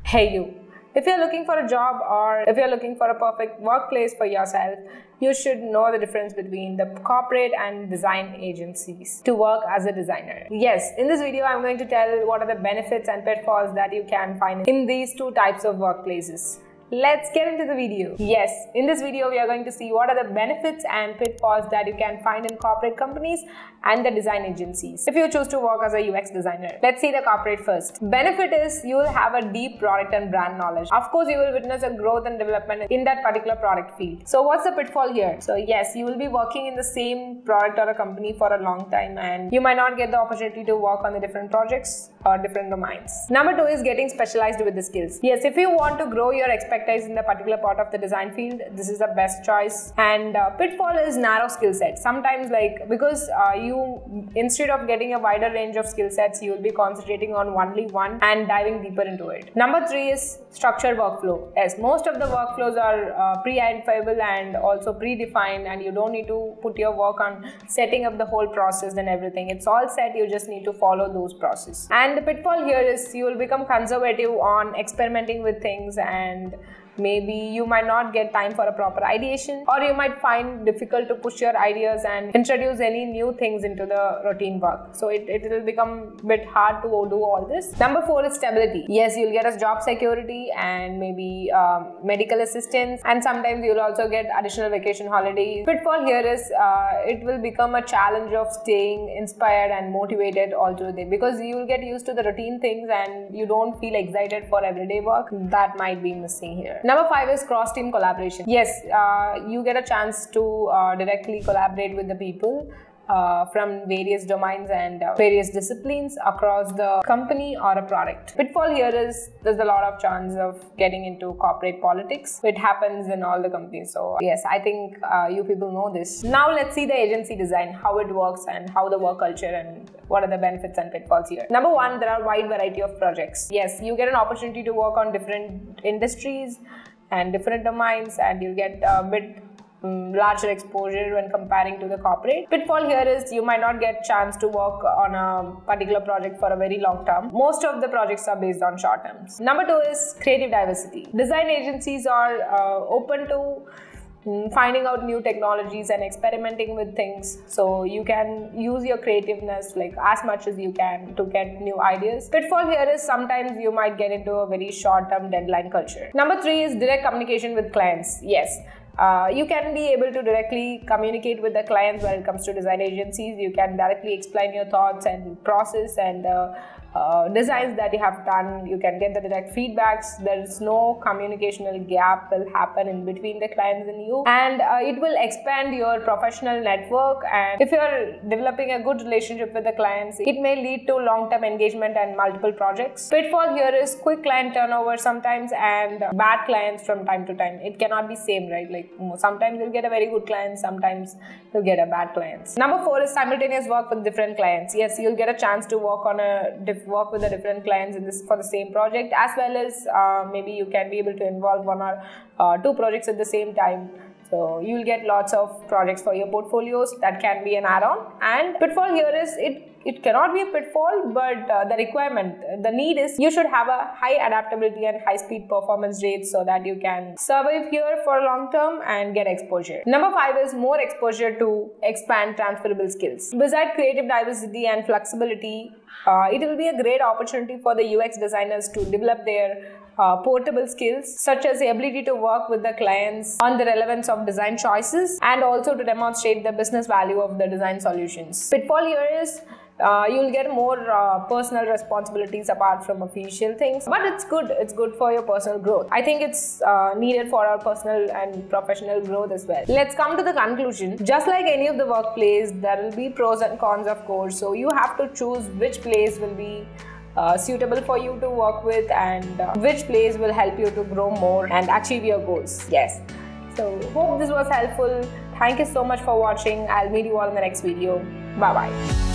Hey you! If you're looking for a job or if you're looking for a perfect workplace for yourself, you should know the difference between the corporate and design agencies to work as a designer. Yes, in this video I'm going to tell what are the benefits and pitfalls that you can find in these two types of workplaces. Let's get into the video. Yes, in this video we are going to see what are the benefits and pitfalls that you can find in corporate companies and the design agencies if you choose to work as a UX designer. Let's see the corporate first. Benefit is you will have a deep product and brand knowledge. Of course, you will witness a growth and development in that particular product field. So what's the pitfall here? So yes, you will be working in the same product or a company for a long time and you might not get the opportunity to work on the different projects or different domains. Number two is getting specialized with the skills. Yes, if you want to grow your expertise in the particular part of the design field, this is the best choice. And pitfall is narrow skill set. Sometimes because you instead of getting a wider range of skill sets, you will be concentrating on only one and diving deeper into it. Number three is structured workflow. Yes, most of the workflows are pre-identifiable and also predefined, and you don't need to put your work on setting up the whole process and everything. It's all set, you just need to follow those processes. And the pitfall here is you will become conservative on experimenting with things, and maybe you might not get time for a proper ideation, or you might find difficult to push your ideas and introduce any new things into the routine work. So it will become a bit hard to do all this. Number four is stability. Yes, you'll get a job security and maybe medical assistance, and sometimes you'll also get additional vacation holidays. Pitfall here is it will become a challenge of staying inspired and motivated all through the day, because you will get used to the routine things and you don't feel excited for everyday work. That might be missing here. Number five is cross-team collaboration. Yes, you get a chance to directly collaborate with the people from various domains and various disciplines across the company or a product. Pitfall here is there's a lot of chance of getting into corporate politics. It happens in all the companies. So yes, I think you people know this. Now let's see the agency design, how it works and how the work culture and what are the benefits and pitfalls here. Number one, there are a wide variety of projects. Yes, you get an opportunity to work on different industries and different domains, and you get a bit larger exposure when comparing to the corporate. Pitfall here is you might not get chance to work on a particular project for a very long term. Most of the projects are based on short terms. Number two is creative diversity. Design agencies are open to finding out new technologies and experimenting with things, so you can use your creativeness as much as you can to get new ideas. Pitfall here is sometimes you might get into a very short-term deadline culture. Number three is direct communication with clients. Yes, you can be able to directly communicate with the clients when it comes to design agencies. You can directly explain your thoughts and process and designs that you have done. You can get the direct feedbacks. There is no communicational gap will happen in between the clients and you, and it will expand your professional network. And if you are developing a good relationship with the clients, it may lead to long-term engagement and multiple projects. Pitfall here is quick client turnover sometimes and bad clients from time to time. It cannot be same, right? Sometimes you'll get a very good client, sometimes you'll get a bad clients. Number four is simultaneous work with different clients. Yes, you'll get a chance to work on work with the different clients for the same project, as well as maybe you can be able to involve one or two projects at the same time. So you'll get lots of projects for your portfolios. That can be an add-on. And pitfall here is it cannot be a pitfall, but the need is you should have a high adaptability and high speed performance rates so that you can survive here for long term and get exposure. Number five is more exposure to expand transferable skills. Besides creative diversity and flexibility, it will be a great opportunity for the UX designers to develop their portable skills, such as the ability to work with the clients on the relevance of design choices and also to demonstrate the business value of the design solutions. Pitfall here is you'll get more personal responsibilities apart from official things, but it's good for your personal growth. I think it's needed for our personal and professional growth as well. Let's come to the conclusion. Just like any of the workplace, there will be pros and cons, of course, so you have to choose which place will be suitable for you to work with and which place will help you to grow more and achieve your goals. Yes, so hope this was helpful. Thank you so much for watching. I'll meet you all in the next video. Bye bye.